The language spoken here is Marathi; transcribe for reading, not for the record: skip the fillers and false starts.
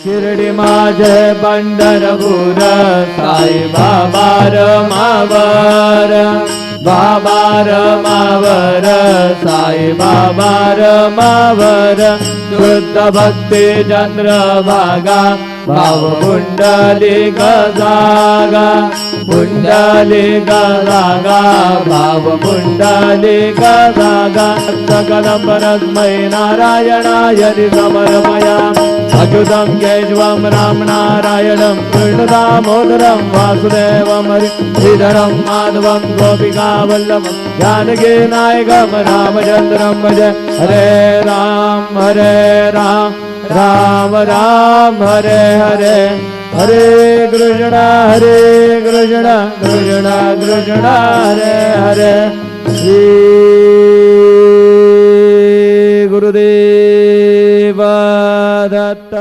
शिर्डी माझे पंढरपूर साई बाबा रमावर बाबा रमावर साई बाबा रमावर शुद्ध भक्ती चंद्रभागा भाव पुंडलिक जागा पुंडलिक जागा भाव पुंडलिक जागा सकलपरस्मै नारायणाय समर्पया अच्युतं केशवं राम नारायणं कृष्णदामोदरं वासुदेवं श्रीधरं माधवं गोपिकावल्लभं जानकी नायकं रामचन्द्रं भज हरे राम राम राम हरे हरे हरे कृष्ण कृष्ण कृष्ण हरे हरे श्री गुरुदेव दत्त।